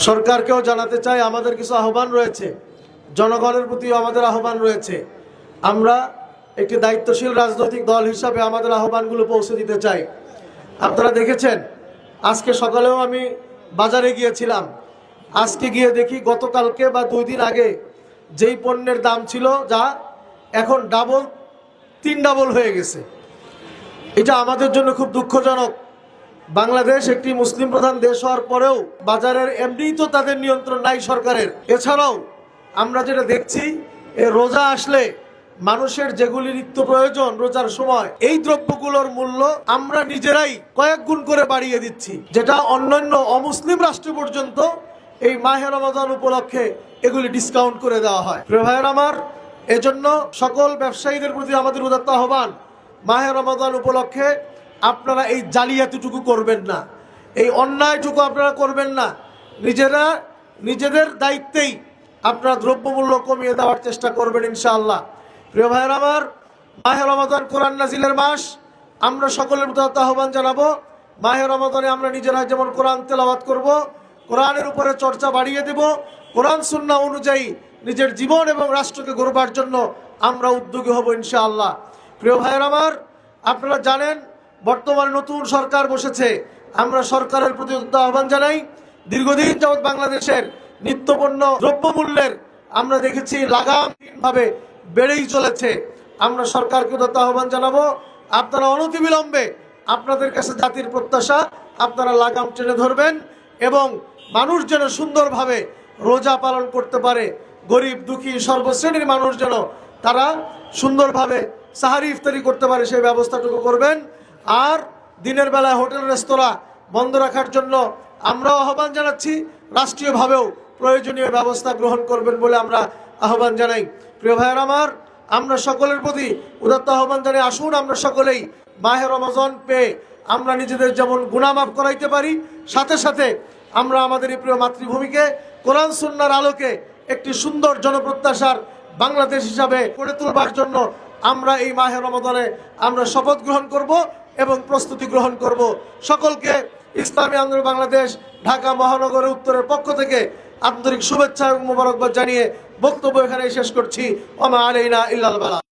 সরকারকেও জানাতে চাই আমাদের কিছু আহ্বান রয়েছে, জনগণের প্রতিও আমাদের আহ্বান রয়েছে। আমরা একটি দায়িত্বশীল রাজনৈতিক দল হিসাবে আমাদের আহ্বানগুলো পৌঁছে দিতে চাই। আপনারা দেখেছেন আজকে সকালেও আমি বাজারে গিয়েছিলাম। আজকে গিয়ে দেখি গতকালকে বা 2 দিন আগে যেই পণ্যের দাম ছিল যা এখন ডাবল 3 ডাবল হয়ে গেছে। এটা আমাদের জন্য খুব দুঃখজনক। বাংলাদেশ একটি মুসলিম প্রধান দেশ হওয়ার পরেও বাজারের এমনিই তো তাদের নিয়ন্ত্রণ নাই সরকারের। এছাড়াও আমরা যেটা দেখছি রোজা আসলে মানুষের যেগুলি নিত্য প্রয়োজন রোজার সময় এই দ্রব্যগুলোর মূল্য আমরা নিজেরাই কয়েক গুণ করে বাড়িয়ে দিচ্ছি, যেটা অন্যান্য অমুসলিম রাষ্ট্র পর্যন্ত এই মাহে রমাদান উপলক্ষে এগুলি ডিসকাউন্ট করে দেওয়া হয়। প্রিয় ভাইয়ের আমার, এজন্য সকল ব্যবসায়ীদের প্রতি আমাদের উদাত্ত আহ্বান, মাহে রমাদান উপলক্ষে আপনারা এই জালিয়াতিটুকু করবেন না, এই অন্যায়টুকু আপনারা করবেন না। নিজেদের দায়িত্বেই আপনারা দ্রব্যমূল্য কমিয়ে দেওয়ার চেষ্টা করবেন ইনশাআল্লাহ। প্রিয় ভাইয়ের আমার, মাহে রমাদান কোরআন নাজিলের মাস। আমরা সকলের প্রতি আহ্বান জানাবো, মাহে রমাদানে আমরা নিজেরা যেমন কোরআন তেলাওয়াত করব, কোরআনের উপরে চর্চা বাড়িয়ে দেব, কোরআন সুন্নাহ অনুযায়ী নিজের জীবন এবং রাষ্ট্রকে গড়বার জন্য আমরা উদ্যোগী হব ইনশাআল্লাহ। প্রিয় ভাইয়ের আমার, আপনারা জানেন বর্তমানে নতুন সরকার বসেছে। আমরা সরকারের প্রতি আহ্বান জানাই, দীর্ঘদিন যাবৎ বাংলাদেশের নিত্যপণ্য দ্রব্যমূল্যের আমরা দেখেছি লাগামহীনভাবে বেড়েই চলেছে। আমরা সরকারকে আহ্বান জানাবো, আপনারা অনতিবিলম্বে আপনাদের কাছে জাতির প্রত্যাশা, আপনারা লাগাম টেনে ধরবেন এবং মানুষ যেন সুন্দরভাবে রোজা পালন করতে পারে, গরিব দুঃখী সর্বশ্রেণীর মানুষ যেন তারা সুন্দরভাবে সাহারি ইফতারি করতে পারে সেই ব্যবস্থাটুকু করবেন। আর দিনের বেলায় হোটেল রেস্তোরাঁ বন্ধ রাখার জন্য আমরাও আহ্বান জানাচ্ছি, রাষ্ট্রীয়ভাবেও প্রয়োজনীয় ব্যবস্থা গ্রহণ করবেন বলে আমরা আহ্বান জানাই। প্রিয় ভাইয়ের আমার, আমরা সকলের প্রতি উদাত্ত আহ্বান জানাই, আসুন আমরা সকলেই মাহে রমজান পেয়ে আমরা নিজেদের যেমন গুনাহ মাফ করাইতে পারি, সাথে সাথে আমরা আমাদের এই প্রিয় মাতৃভূমিকে কোরআন সুন্নাহর আলোকে একটি সুন্দর জনপ্রত্যাশার বাংলাদেশ হিসাবে গড়ে তোলবার জন্য আমরা এই মাহে রমাদানে আমরা শপথ গ্রহণ করব এবং প্রস্তুতি গ্রহণ করব। সকলকে ইসলামী আন্দোলন বাংলাদেশ ঢাকা মহানগরের উত্তরের পক্ষ থেকে আন্তরিক শুভেচ্ছা এবং মোবারকবাদ জানিয়ে বক্তব্য এখানে শেষ করছি। ওমা আলাইনা ইল্লাল বালাগ।